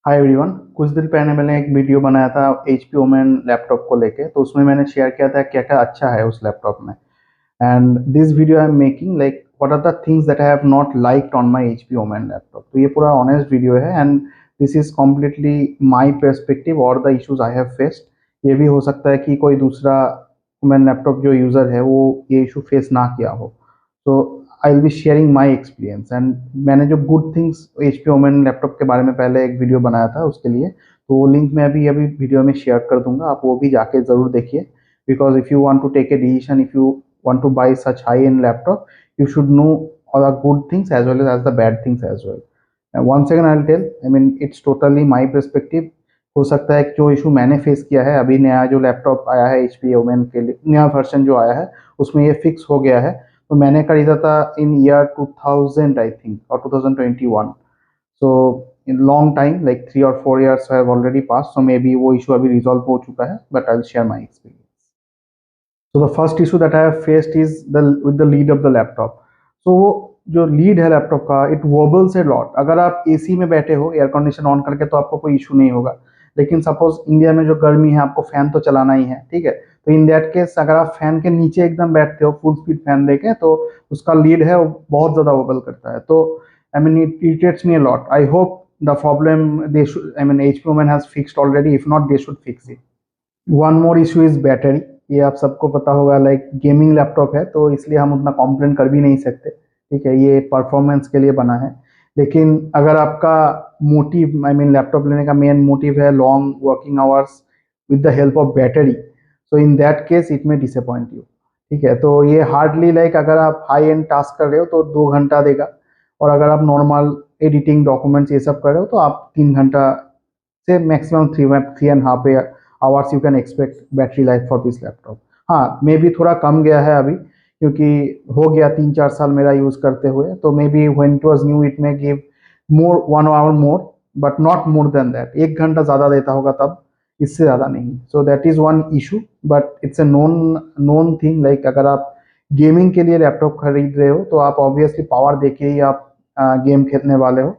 Hi everyone. कुछ दिन पहले मैंने एक वीडियो बनाया था HP ओमेन लैपटॉप को लेके, तो उसमें मैंने शेयर किया था क्या क्या अच्छा है उस लैपटॉप में। And this video I am making like what are the things that I have not liked on my HP Omen laptop. तो ये पूरा ऑनेस्ट वीडियो है and this is completely my perspective और the issues I have faced. ये भी हो सकता है कि कोई दूसरा ओमेन लैपटॉप जो यूज़र है वो ये इशू फेस ना किया हो। तो I will be sharing my experience and मैंने जो good things HP Omen laptop के बारे में पहले एक वीडियो बनाया था उसके लिए, तो वो लिंक मैं अभी अभी वीडियो में शेयर कर दूंगा, आप वो भी जाके ज़रूर देखिए। Because if you want to take a decision, if you want to buy such high-end laptop, you should know all the good things as well as the bad things as well. And once again I'll tell, I mean it's totally my perspective। हो सकता है कि जो issue मैंने face किया है, अभी नया जो लैपटॉप आया है HP ओमेन के लिए, नया वर्जन जो आया है उसमें ये फिक्स हो गया है। तो मैंने खरीदा था इन ईयर 2000 आई थिंक और 2021। So in long time like 3 or 4 years have already pass, so maybe वो इशू अभी रिजॉल्व हो चुका है, but I will share my experience. So the first issue that I have faced is the lead of the laptop. So वो जो lead है laptop का, it वोबल्स a lot. अगर आप एसी में बैठे हो एयर कंडीशन ऑन करके तो आपको कोई इशू नहीं होगा, लेकिन सपोज इंडिया में जो गर्मी है आपको फैन तो चलाना ही है, ठीक है। तो इन दैट केस अगर आप फैन के नीचे एकदम बैठते हो फुल स्पीड फैन लेके, तो उसका लीड है वो बहुत ज़्यादा वोबल करता है। तो I mean it irritates me a lot. I hope the problem they should, I mean HP women has fixed already, if not they should fix it. One more issue is battery. ये आप सबको पता होगा, like gaming laptop है तो इसलिए हम उतना कॉम्प्लेन कर भी नहीं सकते, ठीक है, ये परफॉर्मेंस के लिए बना है। लेकिन अगर आपका मोटिव, आई मीन लैपटॉप लेने का मेन मोटिव है long working hours with the help of battery, so in that case it में डिसअपॉइंट यू, ठीक है। तो ये हार्डली लाइक अगर आप हाई एंड टास्क कर रहे हो तो 2 घंटा देगा, और अगर आप नॉर्मल एडिटिंग डॉक्यूमेंट्स ये सब कर रहे हो तो आप 3 घंटा से maximum 3.5 hours you can expect battery life for this laptop. हाँ, मे बी थोड़ा कम गया है अभी, क्योंकि हो गया 3-4 साल मेरा यूज़ करते हुए, तो maybe when it was new it may give more 1 hour more, but not more than that. 1 घंटा ज़्यादा देता होगा तब, इससे ज़्यादा नहीं। So that is one issue, but it's a known known thing. Like अगर आप गेमिंग के लिए लैपटॉप खरीद रहे हो तो आप ऑब्वियसली पावर देके ही आप गेम खेलने वाले हो।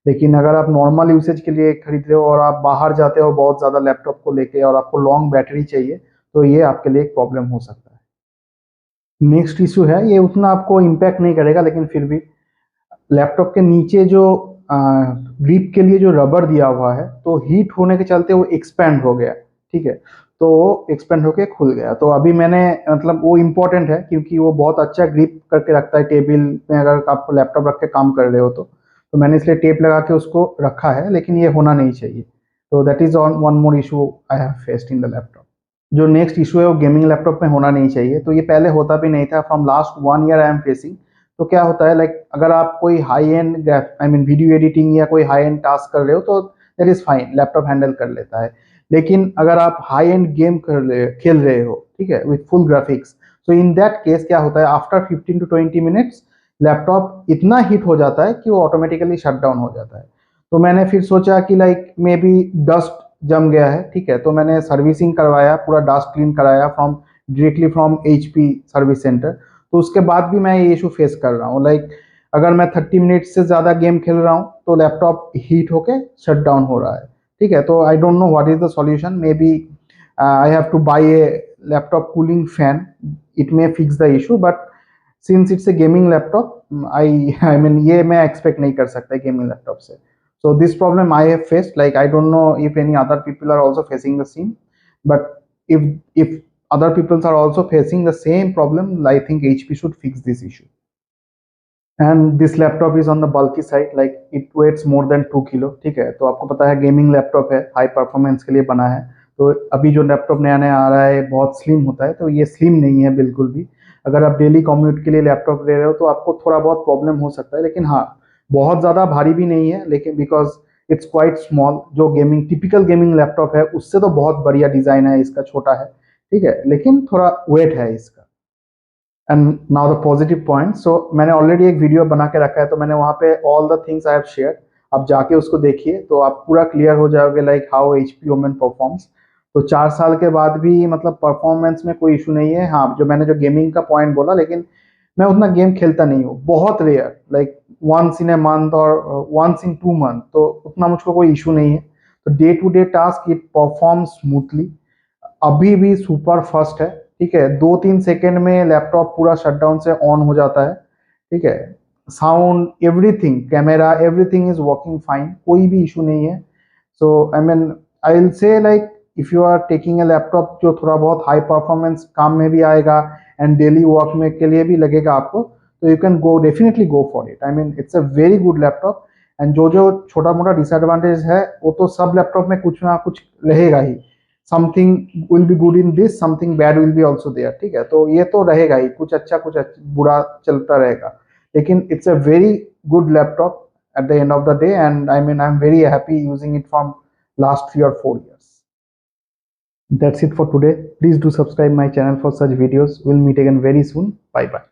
लेकिन अगर आप नॉर्मल यूसेज के लिए खरीद रहे हो और आप बाहर जाते हो बहुत ज़्यादा लैपटॉप को लेके और आपको लॉन्ग बैटरी चाहिए, तो ये आपके लिए एक प्रॉब्लम हो सकता है। नेक्स्ट इशू है, ये उतना आपको इम्पैक्ट नहीं करेगा, लेकिन फिर भी लैपटॉप के नीचे जो ग्रिप के लिए जो रबर दिया हुआ है, तो हीट होने के चलते वो एक्सपेंड हो गया, ठीक है। तो वो एक्सपेंड होके खुल गया। तो अभी मैंने, मतलब वो इम्पोर्टेंट है क्योंकि वो बहुत अच्छा ग्रिप करके रखता है टेबल में, अगर आप लैपटॉप रख के काम कर रहे हो तो मैंने इसलिए टेप लगा के उसको रखा है, लेकिन ये होना नहीं चाहिए। तो that is on one more issue I have faced in the laptop. जो नेक्स्ट इशू है वो गेमिंग लैपटॉप में होना नहीं चाहिए। तो ये पहले होता भी नहीं था, from last 1 year I am facing. तो क्या होता है, लाइक अगर आप कोई high and, I mean video editing या कोई हाई एंड टास्क कर रहे हो तो that is fine, laptop handle कर लेता है। लेकिन अगर आप हाई एंड गेम खेल रहे हो, ठीक है, विथ फुल ग्राफिक्स, तो इन दैट केस क्या होता है, आफ्टर 15 to 20 मिनट्स लैपटॉप इतना हीट हो जाता है कि वो ऑटोमेटिकली शट डाउन हो जाता है। तो मैंने फिर सोचा कि लाइक मे बी डस्ट जम गया है, ठीक है। तो मैंने सर्विसिंग करवाया, पूरा डस्ट क्लीन कराया from directly from HP service centre. तो उसके बाद भी मैं ये इशू फेस कर रहा हूँ, लाइक अगर मैं 30 मिनट से ज़्यादा गेम खेल रहा हूँ तो लैपटॉप हीट होके शट डाउन हो रहा है, ठीक है। तो I don't know what is the solution. Maybe I have to buy a laptop cooling fan, it may fix the issue, but since it's a gaming laptop, I mean ये मैं expect नहीं कर सकता gaming laptop से। So this problem I have faced, like I don't know if any other people are also facing the same, but if other people are also facing the same problem, I think HP should fix this issue. And this laptop is on the bulky side, like it weighs more than 2 kilo, ठीक है। तो आपको पता है gaming laptop है, high performance के लिए बना है। तो अभी जो लैपटॉप नया नया आ रहा है बहुत स्लिम होता है, तो ये स्लिम नहीं है बिल्कुल भी। अगर आप डेली कम्यूट के लिए लैपटॉप ले रहे हो तो आपको थोड़ा बहुत प्रॉब्लम हो सकता है, लेकिन हाँ, बहुत ज़्यादा भारी भी नहीं है। लेकिन बिकॉज इट्स क्वाइट स्मॉल, जो गेमिंग टिपिकल गेमिंग लैपटॉप है उससे तो बहुत बढ़िया डिज़ाइन है इसका, छोटा है, ठीक है, लेकिन थोड़ा वेट है इसका। And now the positive point, so मैंने ऑलरेडी एक वीडियो बना के रखा है, तो मैंने वहाँ पे all the things I have share, आप जाके उसको देखिए तो आप पूरा क्लियर हो जाओगे like how HP Omen performs. तो 4 साल के बाद भी मतलब परफॉर्मेंस में कोई इशू नहीं है। हाँ, जो मैंने जो गेमिंग का पॉइंट बोला, लेकिन मैं उतना गेम खेलता नहीं हूँ, बहुत rare, like once in a month और वंस इन 2 मंथ, तो उतना मुझको कोई इशू नहीं है। तो day to day task it perform smoothly, अभी भी सुपर फास्ट है। ठीक है, 2-3 सेकेंड में लैपटॉप पूरा शटडाउन से ऑन हो जाता है। ठीक है, sound everything, camera everything is working fine, कोई भी इशू नहीं है। So I mean I will say like if you are taking a laptop जो थोड़ा बहुत हाई परफॉर्मेंस काम में भी आएगा एंड डेली वर्क में के लिए भी लगेगा आपको, तो you can go definitely go for it. I mean it's a very good laptop. And जो जो छोटा मोटा डिसएडवांटेज है वो तो सब लैपटॉप में कुछ ना कुछ रहेगा ही। Something will be good in this, something bad will be also there. ठीक है, तो ये तो रहेगा ही, कुछ अच्छा कुछ बुरा चलता रहेगा, लेकिन it's a very good laptop at the end of the day, and I mean I'm very happy using it from last 3 or 4 years. That's it for today. Please do subscribe my channel for such videos. We'll meet again very soon. Bye bye.